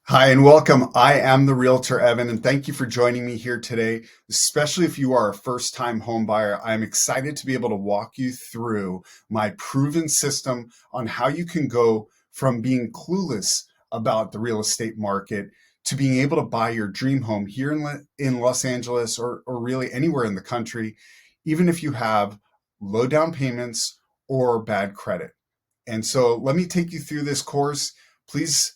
Hi and welcome. I am the Realtor Evan, and thank you for joining me here today. Especially if you are a first-time home buyer, I'm excited to be able to walk you through my proven system on how you can go from being clueless about the real estate market to being able to buy your dream home here in Los Angeles or really anywhere in the country, even if you have low down payments or bad credit. And so let me take you through this course. Please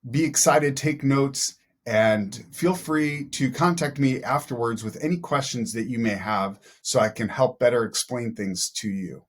be excited, take notes, and feel free to contact me afterwards with any questions that you may have so I can help better explain things to you.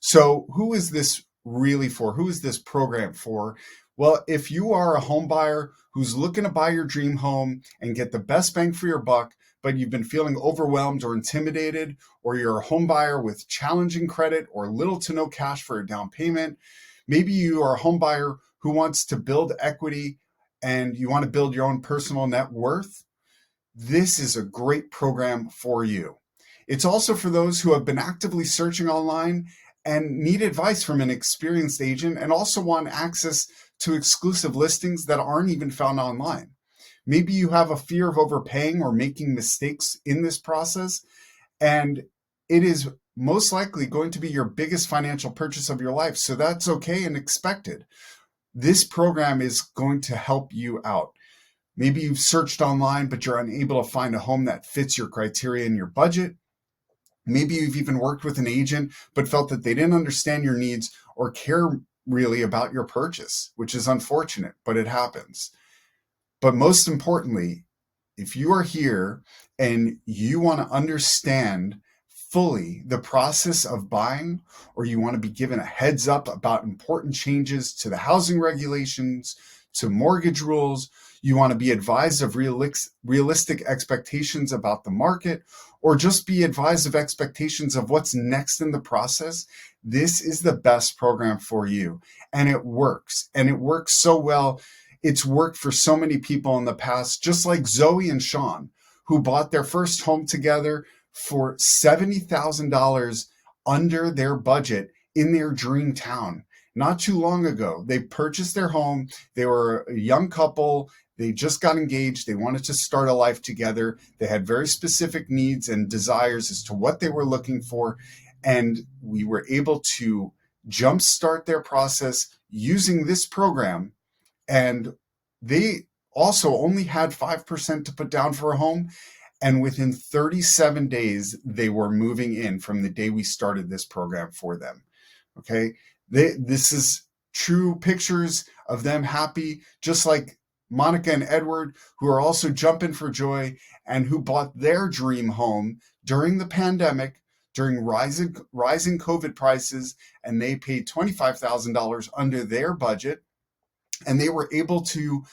So, who is this really for? Who is this program for? Well, if you are a home buyer who's looking to buy your dream home and get the best bang for your buck, but you've been feeling overwhelmed or intimidated, or you're a home buyer with challenging credit or little to no cash for a down payment, maybe you are a home buyer who wants to build equity and you want to build your own personal net worth, this is a great program for you. It's also for those who have been actively searching online and need advice from an experienced agent and also want access to exclusive listings that aren't even found online. Maybe you have a fear of overpaying or making mistakes in this process, and it is most likely going to be your biggest financial purchase of your life. So that's okay and expected. This program is going to help you out. Maybe you've searched online, but you're unable to find a home that fits your criteria and your budget. Maybe you've even worked with an agent, but felt that they didn't understand your needs or care really about your purchase, which is unfortunate, but it happens. But most importantly, if you are here and you want to understand fully the process of buying, or you want to be given a heads up about important changes to the housing regulations, to mortgage rules, you want to be advised of realistic expectations about the market, or just be advised of expectations of what's next in the process, this is the best program for you. And it works. And it works so well. It's worked for so many people in the past, just like Zoe and Sean, who bought their first home together for $70,000 under their budget in their dream town. Not too long ago, they purchased their home. They were a young couple. They just got engaged. They wanted to start a life together. They had very specific needs and desires as to what they were looking for. And we were able to jumpstart their process using this program. And they also only had 5% to put down for a home. And within 37 days, they were moving in from the day we started this program for them. Okay. This is true pictures of them happy, just like Monica and Edward, who are also jumping for joy and who bought their dream home during the pandemic, during rising COVID prices, and they paid $25,000 under their budget. And they were able to,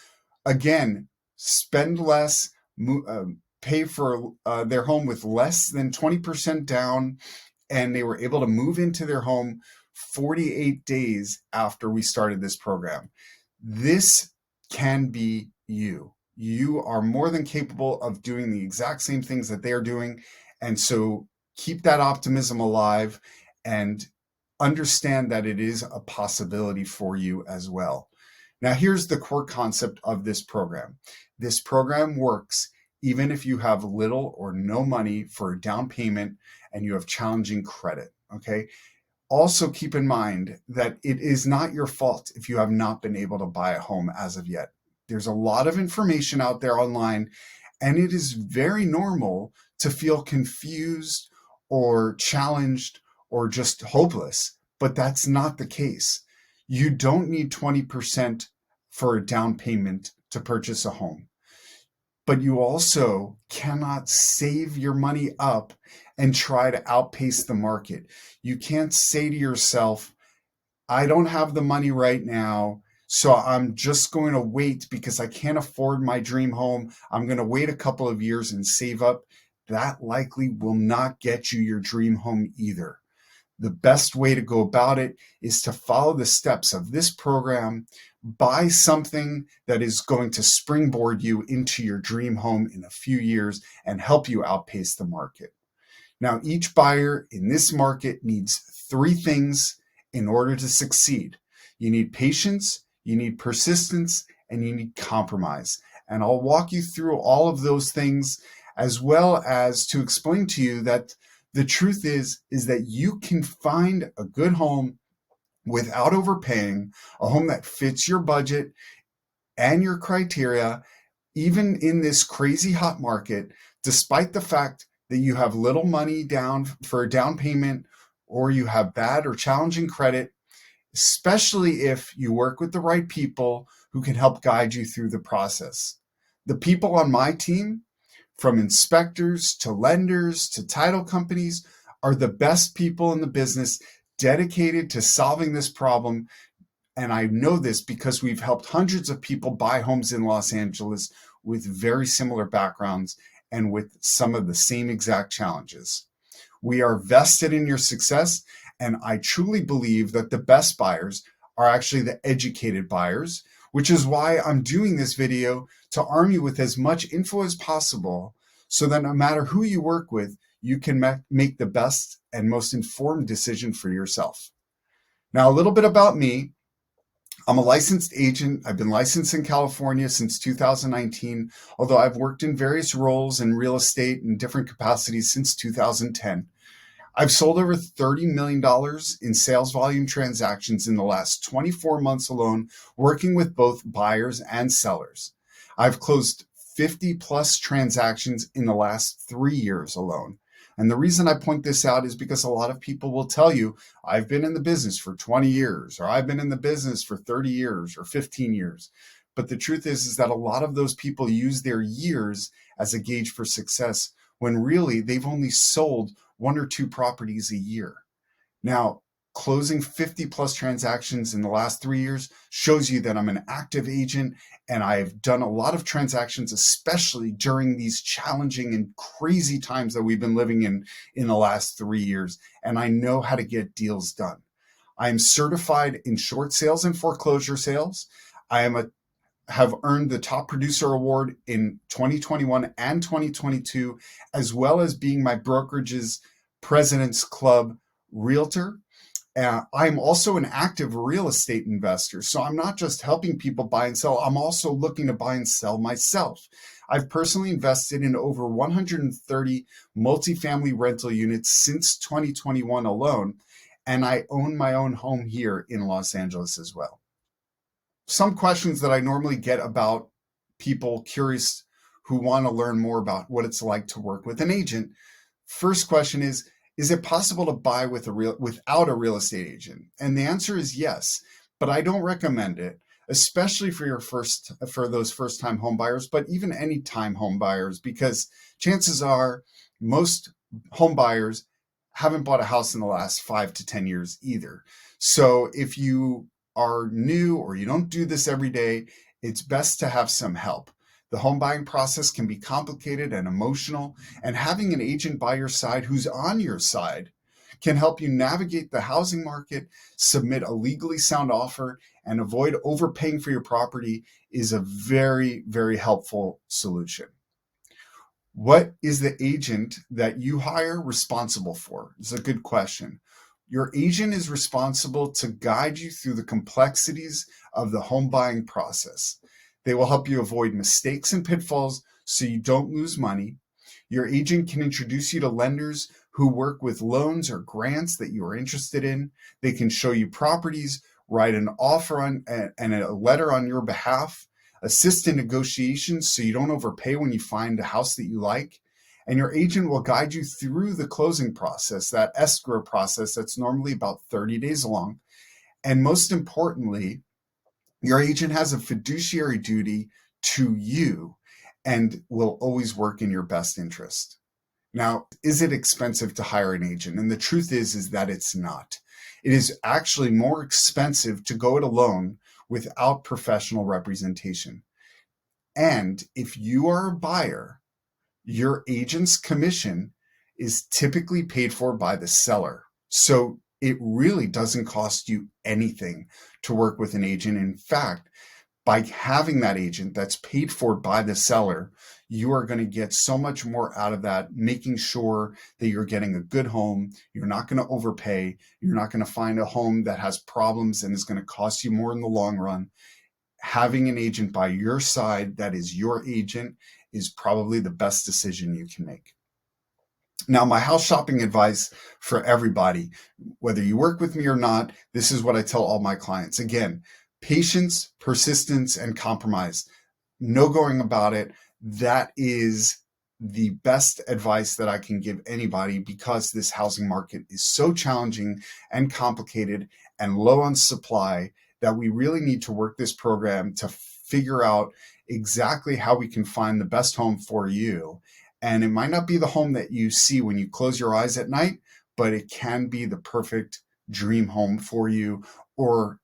again, spend less, pay for their home with less than 20% down, and they were able to move into their home 48 days after we started this program. This can be you. You are more than capable of doing the exact same things that they're doing. And so keep that optimism alive and understand that it is a possibility for you as well. Now, here's the core concept of this program. This program works even if you have little or no money for a down payment and you have challenging credit, okay? Also keep in mind that it is not your fault if you have not been able to buy a home as of yet. There's a lot of information out there online, and it is very normal to feel confused or challenged or just hopeless, but that's not the case. You don't need 20% for a down payment to purchase a home, but you also cannot save your money up and try to outpace the market. You can't say to yourself, I don't have the money right now, so I'm just going to wait because I can't afford my dream home. I'm going to wait a couple of years and save up. That likely will not get you your dream home either. The best way to go about it is to follow the steps of this program, buy something that is going to springboard you into your dream home in a few years and help you outpace the market. Now, each buyer in this market needs three things in order to succeed. You need patience, you need persistence, and you need compromise. And I'll walk you through all of those things, as well as to explain to you that the truth is that you can find a good home without overpaying, a home that fits your budget and your criteria, even in this crazy hot market, despite the fact that you have little money down for a down payment, or you have bad or challenging credit, especially if you work with the right people who can help guide you through the process. The people on my team, from inspectors to lenders to title companies, are the best people in the business, dedicated to solving this problem. And I know this because we've helped hundreds of people buy homes in Los Angeles with very similar backgrounds and with some of the same exact challenges. We are vested in your success, and I truly believe that the best buyers are actually the educated buyers, which is why I'm doing this video, to arm you with as much info as possible so that no matter who you work with, you can make the best and most informed decision for yourself. Now, a little bit about me. I'm a licensed agent. I've been licensed in California since 2019, although I've worked in various roles in real estate in different capacities since 2010. I've sold over $30 million in sales volume transactions in the last 24 months alone, working with both buyers and sellers. I've closed 50 plus transactions in the last 3 years alone. And the reason I point this out is because a lot of people will tell you, I've been in the business for 20 years, or I've been in the business for 30 years or 15 years. But the truth is that a lot of those people use their years as a gauge for success, when really they've only sold one or two properties a year. Now, closing 50 plus transactions in the last 3 years shows you that I'm an active agent, and I've done a lot of transactions, especially during these challenging and crazy times that we've been living in the last 3 years. And I know how to get deals done. I am certified in short sales and foreclosure sales. I have earned the top producer award in 2021 and 2022, as well as being my brokerage's President's Club realtor. I'm also an active real estate investor. So I'm not just helping people buy and sell, I'm also looking to buy and sell myself. I've personally invested in over 130 multifamily rental units since 2021 alone, and I own my own home here in Los Angeles as well. Some questions that I normally get about people curious who want to learn more about what it's like to work with an agent. First question is it possible to buy without a real estate agent? And the answer is yes, but I don't recommend it, especially for those first time home buyers, but even any time home buyers, because chances are most home buyers haven't bought a house in the last 5 to 10 years either. So if you are new or you don't do this every day, it's best to have some help. The home buying process can be complicated and emotional, and having an agent by your side who's on your side can help you navigate the housing market, submit a legally sound offer, and avoid overpaying for your property is a very, very helpful solution. What is the agent that you hire responsible for? It's a good question. Your agent is responsible to guide you through the complexities of the home buying process. They will help you avoid mistakes and pitfalls so you don't lose money. Your agent can introduce you to lenders who work with loans or grants that you are interested in. They can show you properties, write an offer and a letter on your behalf, assist in negotiations so you don't overpay when you find a house that you like. And your agent will guide you through the closing process, that escrow process that's normally about 30 days long. And most importantly, your agent has a fiduciary duty to you and will always work in your best interest. Now, is it expensive to hire an agent? And the truth is that it's not. It is actually more expensive to go it alone without professional representation. And if you are a buyer, your agent's commission is typically paid for by the seller. So it really doesn't cost you anything to work with an agent. In fact, by having that agent that's paid for by the seller, you are going to get so much more out of that, making sure that you're getting a good home. You're not going to overpay. You're not going to find a home that has problems and is going to cost you more in the long run. having an agent by your side that is your agent is probably the best decision you can make. Now, my house shopping advice for everybody, whether you work with me or not, this is what I tell all my clients. Again, patience, persistence, and compromise. No going about it. That is the best advice that I can give anybody, because this housing market is so challenging and complicated and low on supply that we really need to work this program to figure out exactly how we can find the best home for you. And it might not be the home that you see when you close your eyes at night, but it can be the perfect dream home for you, or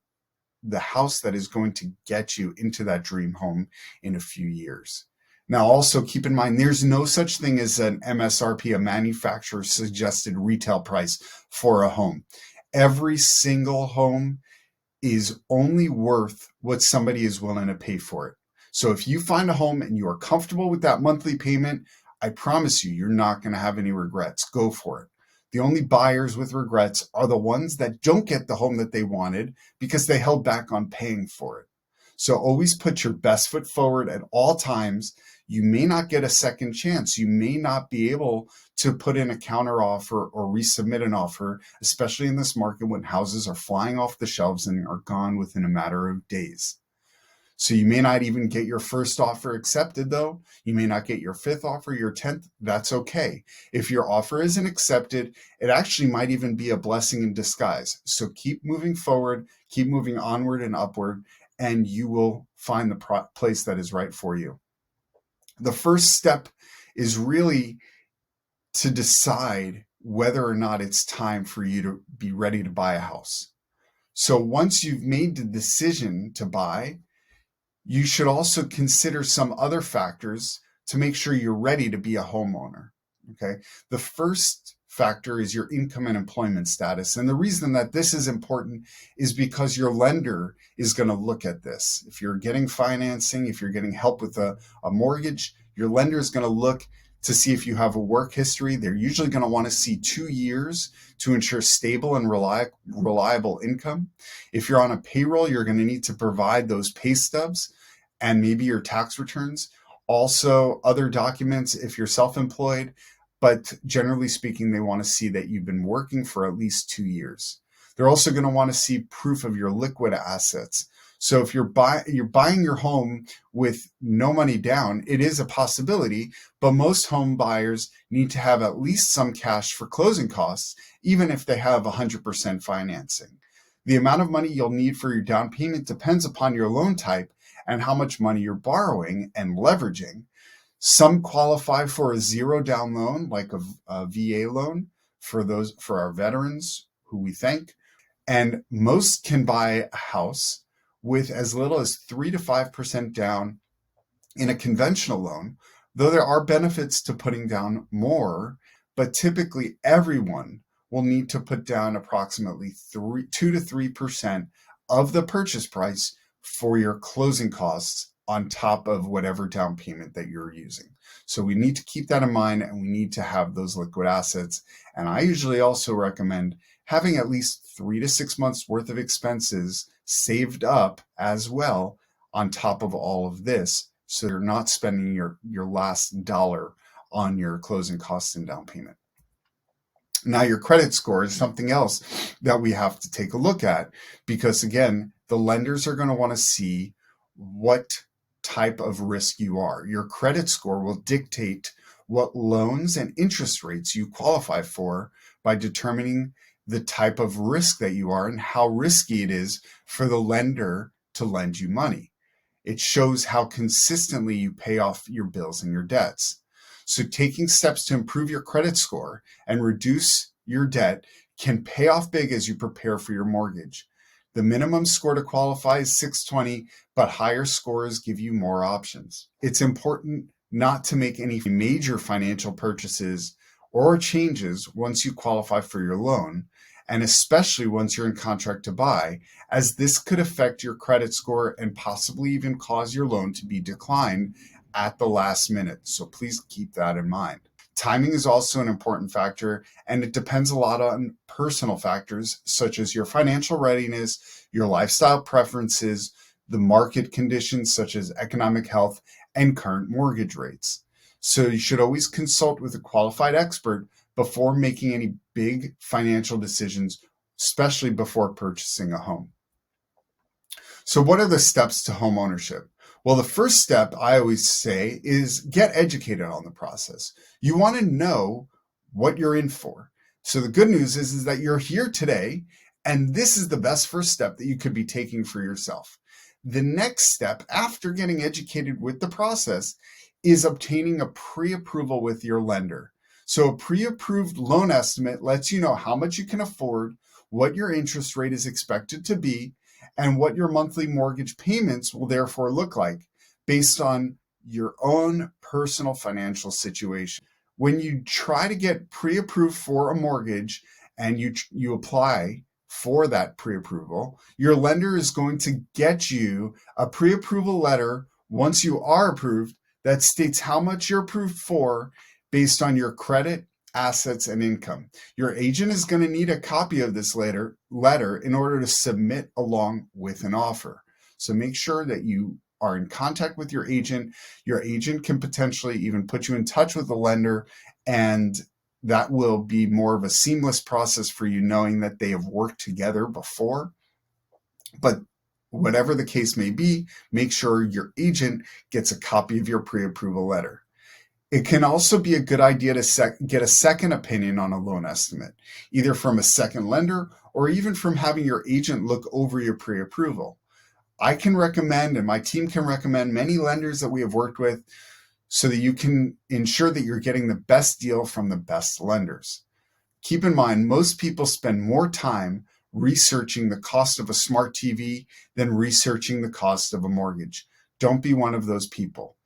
the house that is going to get you into that dream home in a few years. Now, also keep in mind, there's no such thing as an MSRP, a manufacturer suggested retail price for a home. Every single home is only worth what somebody is willing to pay for it. So if you find a home and you are comfortable with that monthly payment, I promise you, you're not going to have any regrets. Go for it. The only buyers with regrets are the ones that don't get the home that they wanted because they held back on paying for it. So always put your best foot forward at all times. You may not get a second chance. You may not be able to put in a counter offer or resubmit an offer, especially in this market when houses are flying off the shelves and are gone within a matter of days. So you may not even get your first offer accepted, though. You may not get your fifth offer, your 10th. That's okay. If your offer isn't accepted, it actually might even be a blessing in disguise. So keep moving forward, keep moving onward and upward, and you will find the place that is right for you. The first step is really to decide whether or not it's time for you to be ready to buy a house. So once you've made the decision to buy, you should also consider some other factors to make sure you're ready to be a homeowner. Okay. The first factor is your income and employment status. And the reason that this is important is because your lender is going to look at this. If you're getting financing, if you're getting help with a mortgage, your lender is going to look to see if you have a work history. They're usually going to want to see 2 years to ensure stable and reliable income. If you're on a payroll, you're going to need to provide those pay stubs and maybe your tax returns. Also, other documents if you're self-employed, but generally speaking, they want to see that you've been working for at least 2 years. They're also going to want to see proof of your liquid assets. So if you're buying your home with no money down, it is a possibility, but most home buyers need to have at least some cash for closing costs, even if they have 100% financing. The amount of money you'll need for your down payment depends upon your loan type and how much money you're borrowing and leveraging. Some qualify for a zero down loan, like a VA loan for our veterans who we thank. And most can buy a house with as little as 3 to 5% down in a conventional loan, though there are benefits to putting down more, but typically everyone will need to put down approximately 2 to 3% of the purchase price for your closing costs on top of whatever down payment that you're using. So we need to keep that in mind, and we need to have those liquid assets. And I usually also recommend having at least 3 to 6 months worth of expenses saved up as well on top of all of this, so you're not spending your last dollar on your closing costs and down payment. Now, your credit score is something else that we have to take a look at, because again, the lenders are going to want to see what type of risk you are. Your credit score will dictate what loans and interest rates you qualify for by determining the type of risk that you are and how risky it is for the lender to lend you money. It shows how consistently you pay off your bills and your debts. So taking steps to improve your credit score and reduce your debt can pay off big as you prepare for your mortgage. The minimum score to qualify is 620, but higher scores give you more options. It's important not to make any major financial purchases or changes once you qualify for your loan, and especially once you're in contract to buy, as this could affect your credit score and possibly even cause your loan to be declined at the last minute. So please keep that in mind. Timing is also an important factor, and it depends a lot on personal factors such as your financial readiness, your lifestyle preferences, the market conditions such as economic health and current mortgage rates. So you should always consult with a qualified expert before making any big financial decisions, especially before purchasing a home. So what are the steps to home ownership? Well, the first step I always say is get educated on the process. You want to know what you're in for. So the good news is that you're here today, and this is the best first step that you could be taking for yourself. The next step after getting educated with the process is obtaining a pre-approval with your lender. So a pre-approved loan estimate lets you know how much you can afford, what your interest rate is expected to be, and what your monthly mortgage payments will therefore look like based on your own personal financial situation. When you try to get pre-approved for a mortgage and you apply for that pre-approval, your lender is going to get you a pre-approval letter once you are approved that states how much you're approved for based on your credit, assets, and income. Your agent is going to need a copy of this letter in order to submit along with an offer. So make sure that you are in contact with your agent. Your agent can potentially even put you in touch with the lender, and that will be more of a seamless process for you, knowing that they have worked together before. But whatever the case may be, make sure your agent gets a copy of your pre-approval letter. It can also be a good idea to get a second opinion on a loan estimate, either from a second lender or even from having your agent look over your pre-approval. I can recommend, and my team can recommend, many lenders that we have worked with so that you can ensure that you're getting the best deal from the best lenders. Keep in mind, most people spend more time researching the cost of a smart TV than researching the cost of a mortgage. Don't be one of those people.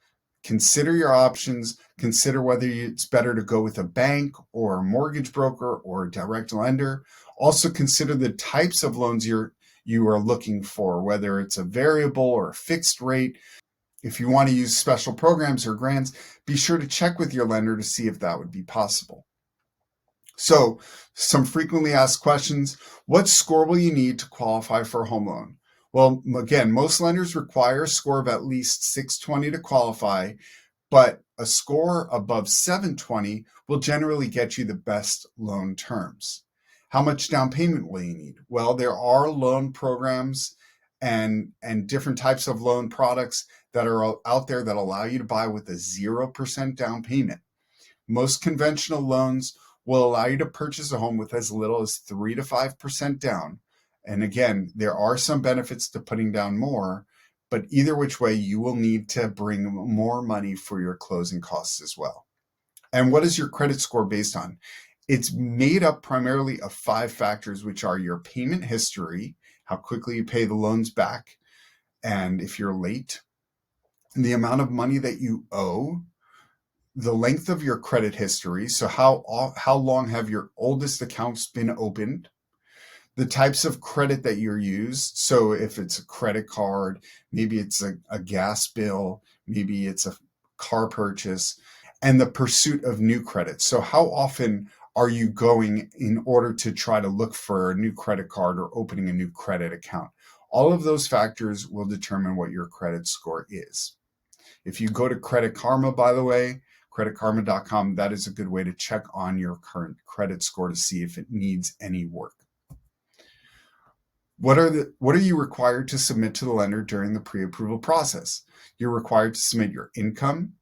Consider your options. Consider whether it's better to go with a bank or a mortgage broker or a direct lender. Also consider the types of loans you are looking for, whether it's a variable or a fixed rate. If you want to use special programs or grants, be sure to check with your lender to see if that would be possible. So, some frequently asked questions. What score will you need to qualify for a home loan? Well, again, most lenders require a score of at least 620 to qualify, but a score above 720 will generally get you the best loan terms. How much down payment will you need? Well, there are loan programs and different types of loan products that are out there that allow you to buy with a 0% down payment. Most conventional loans will allow you to purchase a home with as little as 3 to 5% down. And again, there are some benefits to putting down more, but either which way, you will need to bring more money for your closing costs as well. And what is your credit score based on? It's made up primarily of 5 factors, which are your payment history, how quickly you pay the loans back, and if you're late, the amount of money that you owe, the length of your credit history, so how long have your oldest accounts been opened, the types of credit that you're used. So if it's a credit card, maybe it's a gas bill, maybe it's a car purchase, and the pursuit of new credit. So how often are you going in order to try to look for a new credit card or opening a new credit account? All of those factors will determine what your credit score is. If you go to Credit Karma, by the way, creditkarma.com, that is a good way to check on your current credit score to see if it needs any work. What are you required to submit to the lender during the pre-approval process? You're required to submit your income,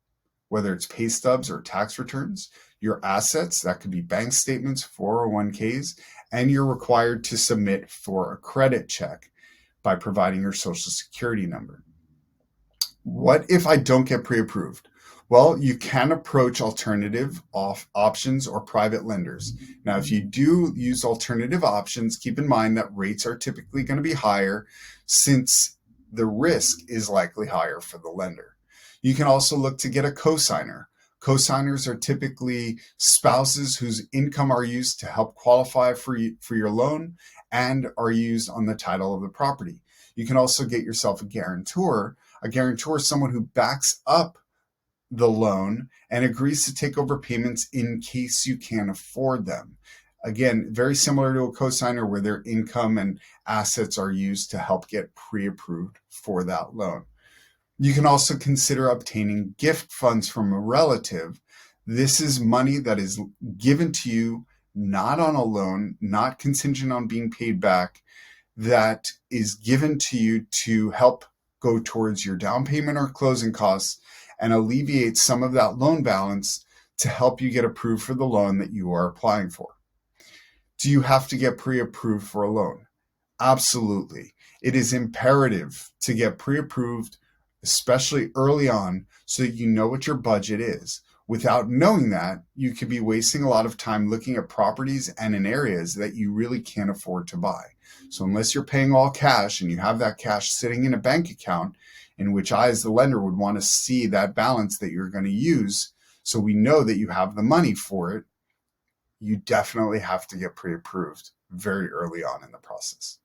whether it's pay stubs or tax returns, your assets, that could be bank statements, 401ks, and you're required to submit for a credit check by providing your social security number. What if I don't get pre-approved? Well, you can approach alternative options or private lenders. Now, if you do use alternative options, keep in mind that rates are typically going to be higher since the risk is likely higher for the lender. You can also look to get a cosigner. Cosigners are typically spouses whose income are used to help qualify for your loan and are used on the title of the property. You can also get yourself a guarantor. A guarantor is someone who backs up the loan and agrees to take over payments in case you can't afford them. Again, very similar to a cosigner where their income and assets are used to help get pre-approved for that loan. You can also consider obtaining gift funds from a relative. This is money that is given to you, not on a loan, not contingent on being paid back, that is given to you to help go towards your down payment or closing costs and alleviate some of that loan balance to help you get approved for the loan that you are applying for. Do you have to get pre-approved for a loan? Absolutely. It is imperative to get pre-approved, especially early on, so that you know what your budget is. Without knowing that, you could be wasting a lot of time looking at properties and in areas that you really can't afford to buy. So unless you're paying all cash and you have that cash sitting in a bank account, in which I, as the lender, would want to see that balance that you're going to use, so we know that you have the money for it, you definitely have to get pre-approved very early on in the process.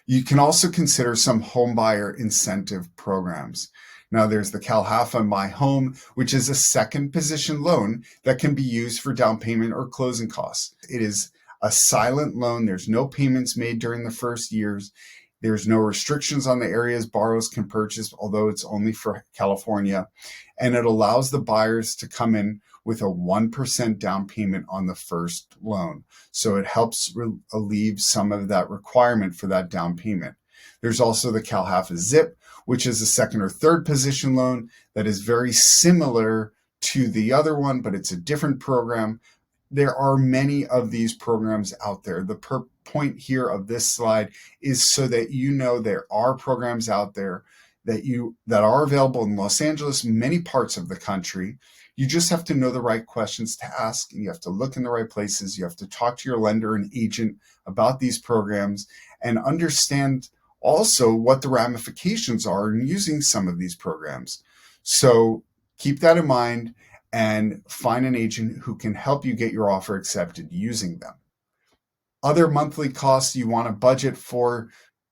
You can also consider some homebuyer incentive programs. Now, there's the CalHFA My Home, which is a second position loan that can be used for down payment or closing costs. It is a silent loan. There's no payments made during the first years. There's no restrictions on the areas borrowers can purchase, although it's only for California. And it allows the buyers to come in with a 1% down payment on the first loan. So it helps alleviate some of that requirement for that down payment. There's also the CalHFA Zip, which is a second or third position loan that is very similar to the other one, but it's a different program. There are many of these programs out there. The point here of this slide is so that you know there are programs out there that are available in Los Angeles, many parts of the country. You just have to know the right questions to ask, and you have to look in the right places. You have to talk to your lender and agent about these programs and understand also what the ramifications are in using some of these programs. So keep that in mind and find an agent who can help you get your offer accepted using them. Other monthly costs you want to budget for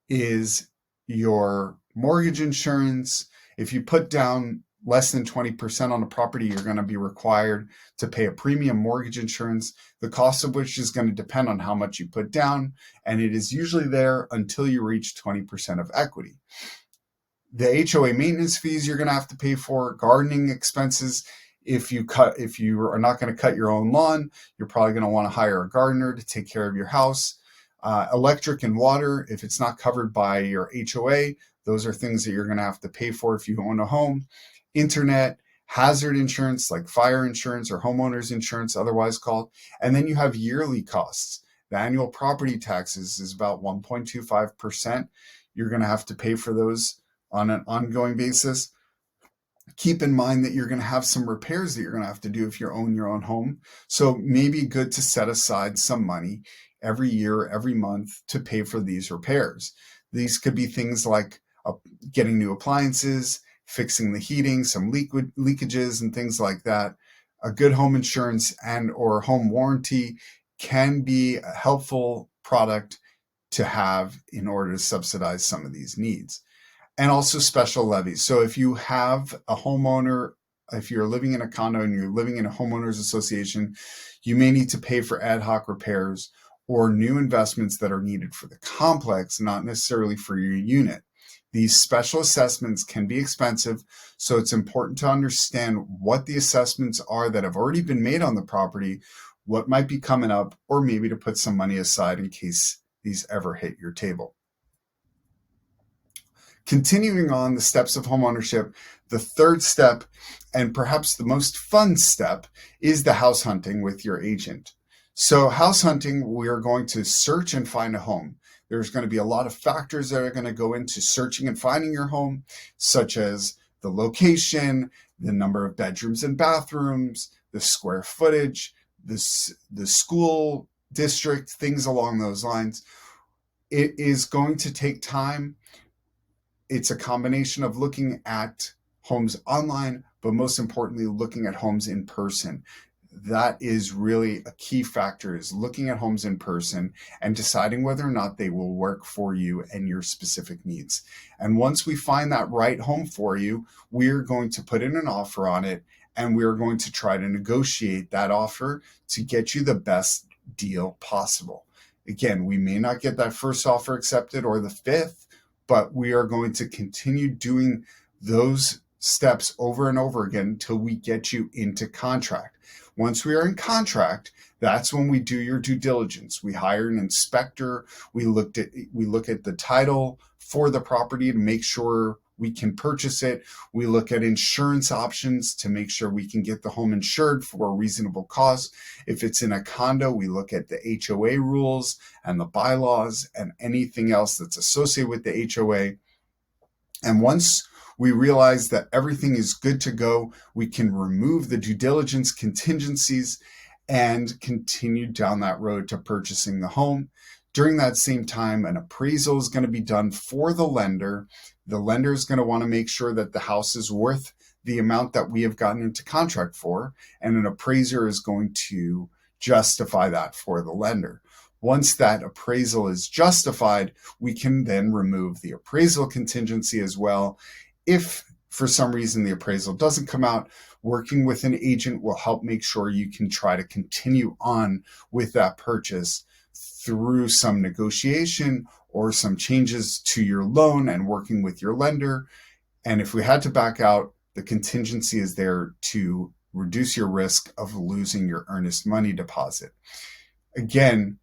is your mortgage insurance. If you put down less than 20% on a property, you're going to be required to pay a premium mortgage insurance, the cost of which is going to depend on how much you put down, and it is usually there until you reach 20% of equity. The HOA maintenance fees you're going to have to pay for, gardening expenses. If you are not going to cut your own lawn, you're probably going to want to hire a gardener to take care of your house. Electric and water, if it's not covered by your HOA, those are things that you're going to have to pay for if you own a home. Internet, hazard insurance like fire insurance or homeowners insurance, otherwise called. And then you have yearly costs. The annual property taxes is about 1.25%. You're going to have to pay for those on an ongoing basis. Keep in mind that you're going to have some repairs that you're going to have to do if you own your own home. So maybe good to set aside some money every year, every month to pay for these repairs. These could be things like getting new appliances, fixing the heating, some leakages and things like that. A good home insurance and or home warranty can be a helpful product to have in order to subsidize some of these needs. And also special levies. So if you have a homeowner, if you're living in a condo and you're living in a homeowners association, you may need to pay for ad hoc repairs or new investments that are needed for the complex, not necessarily for your unit. These special assessments can be expensive, so it's important to understand what the assessments are that have already been made on the property, what might be coming up, or maybe to put some money aside in case these ever hit your table. Continuing on the steps of homeownership, the third step, and perhaps the most fun step, is the house hunting with your agent. So house hunting, we are going to search and find a home. There's going to be a lot of factors that are going to go into searching and finding your home, such as the location, the number of bedrooms and bathrooms, the square footage, the school district, things along those lines. It is going to take time. It's a combination of looking at homes online, but most importantly, looking at homes in person. That is really a key factor, is looking at homes in person and deciding whether or not they will work for you and your specific needs. And once we find that right home for you, we're going to put in an offer on it, and we're going to try to negotiate that offer to get you the best deal possible. Again, we may not get that first offer accepted or the fifth, but we are going to continue doing those steps over and over again until we get you into contract. Once we are in contract, that's when we do your due diligence. We hire an inspector. We look at the title for the property to make sure we can purchase it. We look at insurance options to make sure we can get the home insured for a reasonable cost. If it's in a condo, we look at the HOA rules and the bylaws and anything else that's associated with the HOA. And once we realize that everything is good to go, we can remove the due diligence contingencies and continue down that road to purchasing the home. During that same time, an appraisal is going to be done for the lender. The lender is going to want to make sure that the house is worth the amount that we have gotten into contract for, and an appraiser is going to justify that for the lender. Once that appraisal is justified, we can then remove the appraisal contingency as well. If for some reason the appraisal doesn't come out, working with an agent will help make sure you can try to continue on with that purchase through some negotiation or some changes to your loan and working with your lender. And if we had to back out, the contingency is there to reduce your risk of losing your earnest money deposit. Again,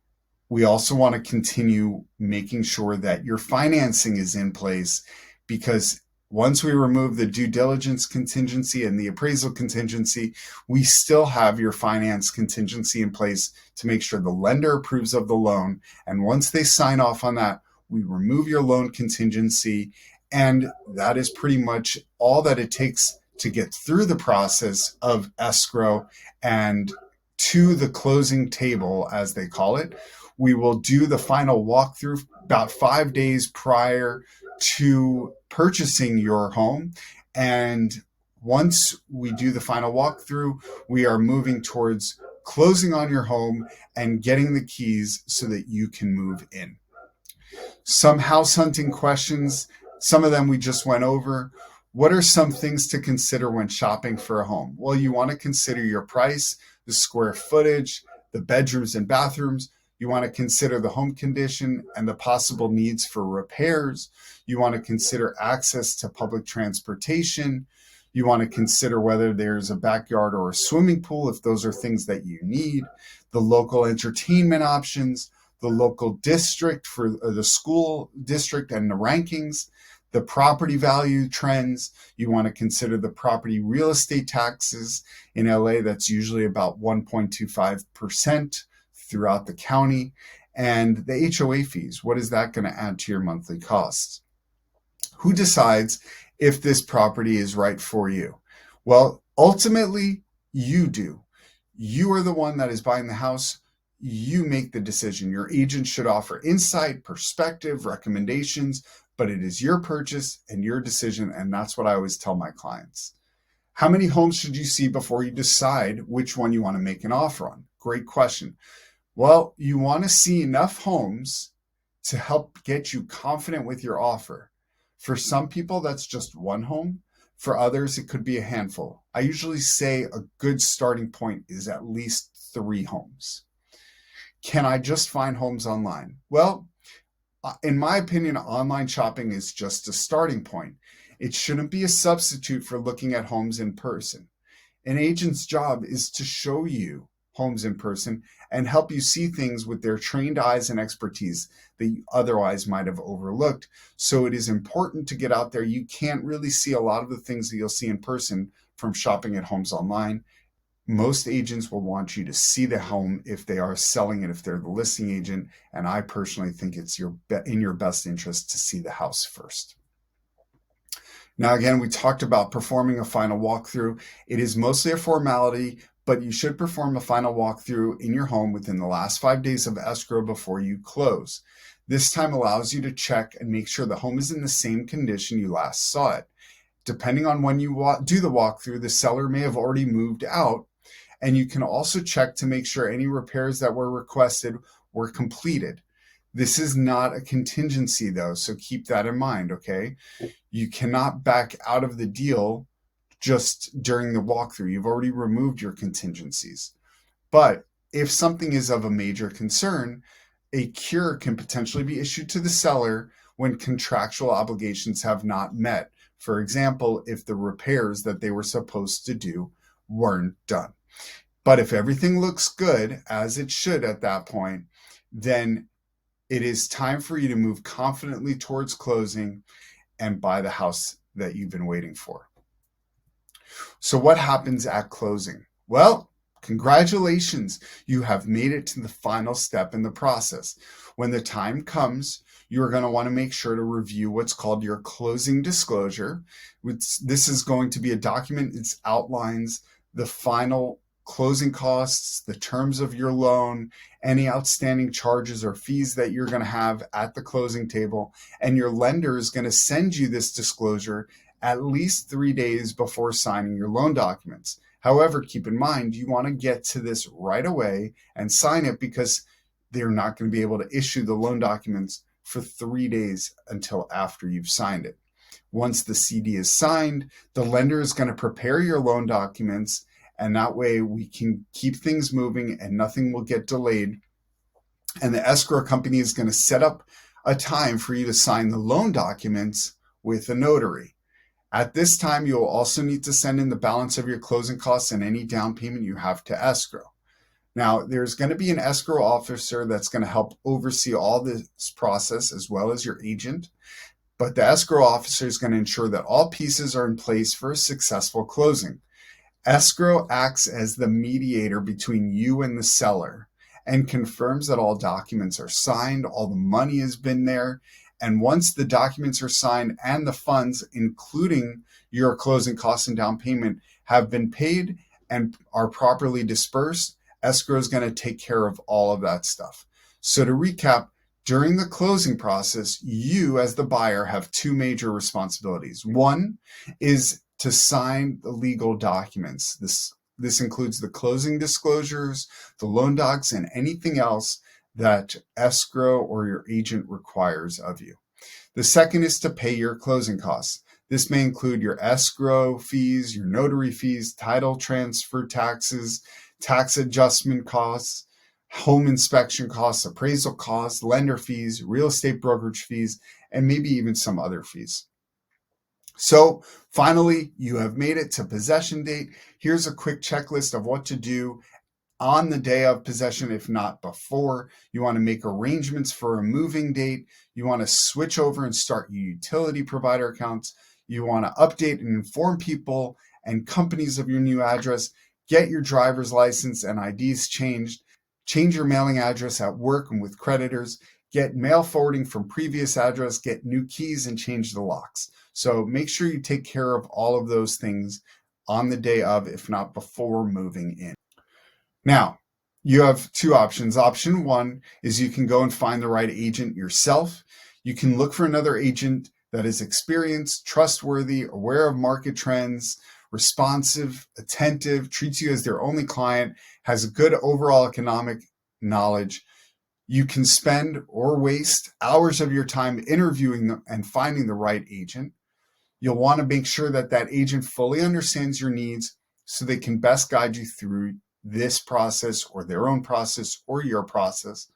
we also want to continue making sure that your financing is in place, because once we remove the due diligence contingency and the appraisal contingency, we still have your finance contingency in place to make sure the lender approves of the loan. And once they sign off on that, we remove your loan contingency. And that is pretty much all that it takes to get through the process of escrow and to the closing table, as they call it. We will do the final walkthrough about 5 days prior to purchasing your home. And once we do the final walkthrough, we are moving towards closing on your home and getting the keys so that you can move in. Some house hunting questions, some of them we just went over. What are some things to consider when shopping for a home? Well, you want to consider your price, the square footage, the bedrooms and bathrooms. You want to consider the home condition and the possible needs for repairs. You want to consider access to public transportation. You want to consider whether there's a backyard or a swimming pool, if those are things that you need. The local entertainment options, the local district for the school district and the rankings, the property value trends. You want to consider the property real estate taxes. In LA, that's usually about 1.25%. throughout the county, and the HOA fees. What is that going to add to your monthly costs? Who decides if this property is right for you? Well, ultimately, you do. You are the one that is buying the house. You make the decision. Your agent should offer insight, perspective, recommendations, but it is your purchase and your decision, and that's what I always tell my clients. How many homes should you see before you decide which one you want to make an offer on? Great question. Well, you want to see enough homes to help get you confident with your offer. For some people, that's just one home. For others, it could be a handful. I usually say a good starting point is at least 3 homes. Can I just find homes online? Well, in my opinion, online shopping is just a starting point. It shouldn't be a substitute for looking at homes in person. An agent's job is to show you homes in person and help you see things with their trained eyes and expertise that you otherwise might have overlooked. So it is important to get out there. You can't really see a lot of the things that you'll see in person from shopping at homes online. Most agents will want you to see the home if they are selling it, if they're the listing agent. And I personally think it's in your best interest to see the house first. Now, again, we talked about performing a final walkthrough. It is mostly a formality, but you should perform a final walkthrough in your home within the last 5 days of escrow before you close. This time allows you to check and make sure the home is in the same condition you last saw it. Depending on when you do the walkthrough, the seller may have already moved out, and you can also check to make sure any repairs that were requested were completed. This is not a contingency though, so keep that in mind, okay? You cannot back out of the deal just during the walkthrough. You've already removed your contingencies. But if something is of a major concern, a cure can potentially be issued to the seller when contractual obligations have not met. For example, if the repairs that they were supposed to do weren't done. But if everything looks good, as it should at that point, then it is time for you to move confidently towards closing and buy the house that you've been waiting for. So what happens at closing? Well, congratulations. You have made it to the final step in the process. When the time comes, you're going to want to make sure to review what's called your closing disclosure. This is going to be a document that outlines the final closing costs, the terms of your loan, any outstanding charges or fees that you're going to have at the closing table. And your lender is going to send you this disclosure at least 3 days before signing your loan documents. However, keep in mind, you want to get to this right away and sign it because they're not going to be able to issue the loan documents for 3 days until after you've signed it. Once the CD is signed, the lender is going to prepare your loan documents, and that way we can keep things moving and nothing will get delayed. And the escrow company is going to set up a time for you to sign the loan documents with a notary. At this time, you'll also need to send in the balance of your closing costs and any down payment you have to escrow. Now, there's going to be an escrow officer that's going to help oversee all this process as well as your agent. But the escrow officer is going to ensure that all pieces are in place for a successful closing. Escrow acts as the mediator between you and the seller and confirms that all documents are signed, all the money has been there. And once the documents are signed and the funds, including your closing costs and down payment, have been paid and are properly dispersed, escrow is going to take care of all of that stuff. So to recap, during the closing process, you as the buyer have two major responsibilities. One is to sign the legal documents. This includes the closing disclosures, the loan docs, and anything else that escrow or your agent requires of you. The second is to pay your closing costs. This may include your escrow fees, your notary fees, title transfer taxes, tax adjustment costs, home inspection costs, appraisal costs, lender fees, real estate brokerage fees, and maybe even some other fees. So finally, you have made it to possession date. Here's a quick checklist of what to do on the day of possession, if not before. You want to make arrangements for a moving date. You want to switch over and start your utility provider accounts. You want to update and inform people and companies of your new address. Get your driver's license and IDs changed. Change your mailing address at work and with creditors. Get mail forwarding from previous address. Get new keys and change the locks. So make sure you take care of all of those things on the day of, if not before moving in. Now, you have two options. Option one is you can go and find the right agent yourself. You can look for another agent that is experienced, trustworthy, aware of market trends, responsive, attentive, treats you as their only client, has a good overall economic knowledge. You can spend or waste hours of your time interviewing them and finding the right agent. You'll want to make sure that that agent fully understands your needs so they can best guide you through this process or their own process or your process.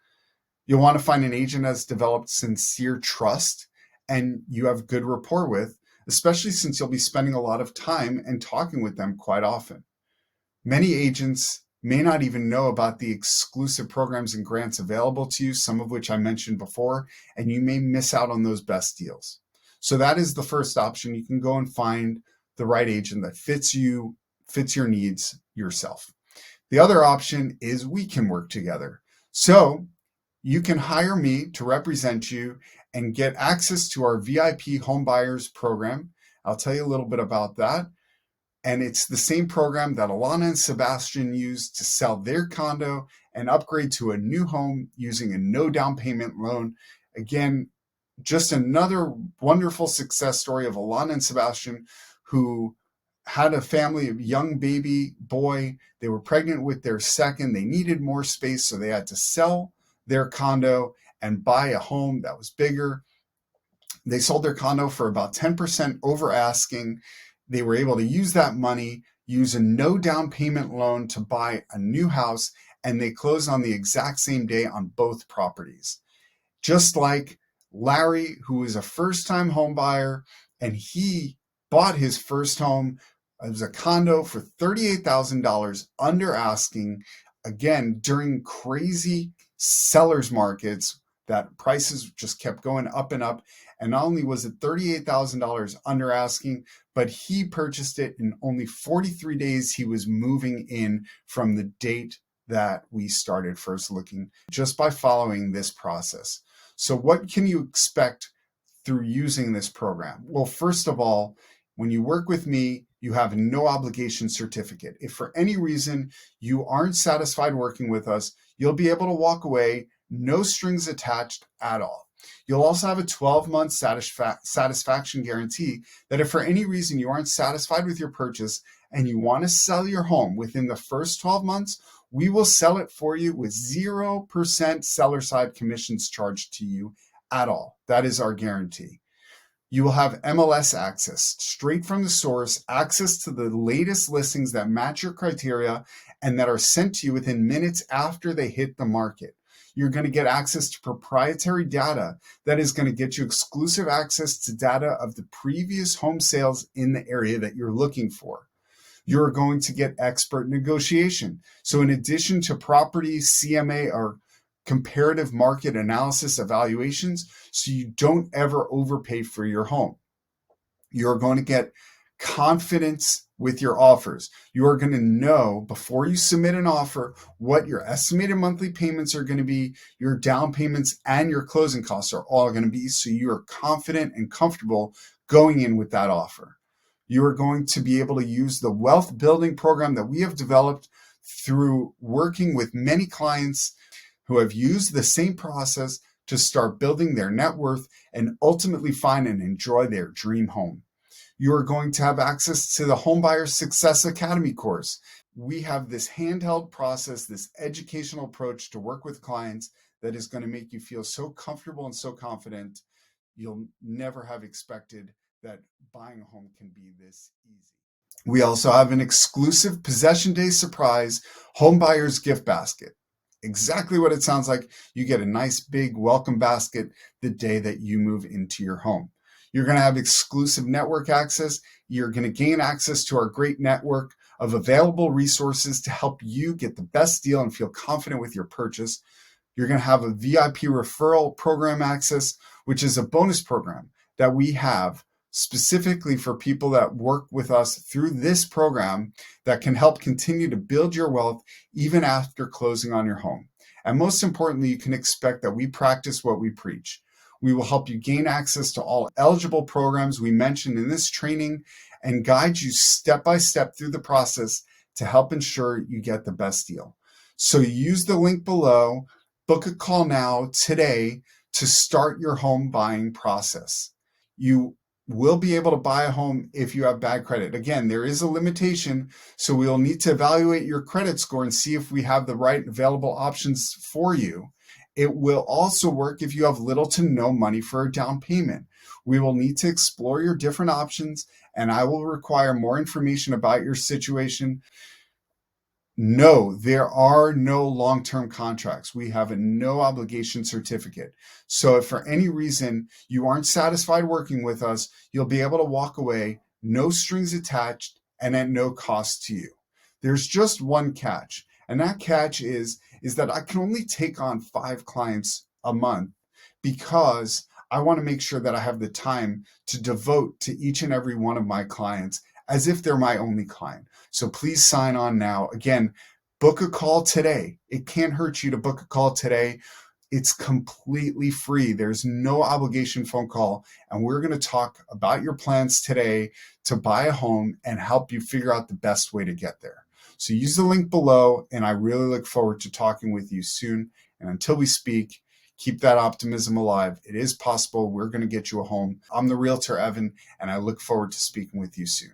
You'll want to find an agent that's developed sincere trust and you have good rapport with, especially since you'll be spending a lot of time and talking with them quite often. Many agents may not even know about the exclusive programs and grants available to you, some of which I mentioned before, and you may miss out on those best deals. So that is the first option. You can go and find the right agent that fits you, fits your needs yourself. The other option is we can work together. So you can hire me to represent you and get access to our VIP home buyers program. I'll tell you a little bit about that. And it's the same program that Alana and Sebastian used to sell their condo and upgrade to a new home using a no down payment loan. Again, just another wonderful success story of Alana and Sebastian, who had a family of young baby boy. They were pregnant with their second. They needed more space, so they had to sell their condo and buy a home that was bigger. They sold their condo for about 10% over asking. They were able to use that money, use a no down payment loan to buy a new house, and they closed on the exact same day on both properties. Just like Larry, who was a first-time home buyer, and he bought his first home. It was a condo for $38,000 under asking, again, during crazy sellers markets that prices just kept going up and up. And not only was it $38,000 under asking, but he purchased it in only 43 days. He was moving in from the date that we started first looking, just by following this process. So what can you expect through using this program? Well, first of all, when you work with me, you have a no obligation certificate. If for any reason you aren't satisfied working with us, you'll be able to walk away, no strings attached at all. You'll also have a 12-month satisfaction guarantee that if for any reason you aren't satisfied with your purchase and you want to sell your home within the first 12 months, we will sell it for you with 0% seller side commissions charged to you at all. That is our guarantee. You will have MLS access, straight from the source, access to the latest listings that match your criteria and that are sent to you within minutes after they hit the market. You're going to get access to proprietary data that is going to get you exclusive access to data of the previous home sales in the area that you're looking for. You're going to get expert negotiation. So in addition to property CMA or comparative market analysis evaluations, so you don't ever overpay for your home. You're going to get confidence with your offers. You are going to know before you submit an offer what your estimated monthly payments are going to be, your down payments and your closing costs are all going to be, so you are confident and comfortable going in with that offer. You are going to be able to use the wealth building program that we have developed through working with many clients who have used the same process to start building their net worth and ultimately find and enjoy their dream home. You are going to have access to the Homebuyer Success Academy course. We have this handheld process, this educational approach to work with clients that is going to make you feel so comfortable and so confident you'll never have expected that buying a home can be this easy. We also have an exclusive Possession Day surprise home buyer's gift basket. Exactly what it sounds like. You get a nice big welcome basket the day that you move into your home. You're going to have exclusive network access. You're going to gain access to our great network of available resources to help you get the best deal and feel confident with your purchase. You're going to have a VIP referral program access, which is a bonus program that we have specifically for people that work with us through this program that can help continue to build your wealth even after closing on your home. And most importantly, you can expect that we practice what we preach. We will help you gain access to all eligible programs we mentioned in this training and guide you step by step through the process to help ensure you get the best deal. So use the link below, book a call now today to start your home buying process. You will be able to buy a home if you have bad credit. Again, there is a limitation, so we'll need to evaluate your credit score and see if we have the right available options for you. It will also work if you have little to no money for a down payment. We will need to explore your different options, and I will require more information about your situation. No, there are no long-term contracts. We have a no obligation certificate. So if for any reason you aren't satisfied working with us, you'll be able to walk away, no strings attached, and at no cost to you. There's just one catch, and that catch is that I can only take on 5 clients a month because I want to make sure that I have the time to devote to each and every one of my clients as if they're my only client. So please sign on now. Again, book a call today. It can't hurt you to book a call today. It's completely free. There's no obligation phone call. And we're going to talk about your plans today to buy a home and help you figure out the best way to get there. So use the link below, and I really look forward to talking with you soon. And until we speak, keep that optimism alive. It is possible. We're going to get you a home. I'm the Realtor Evan, and I look forward to speaking with you soon.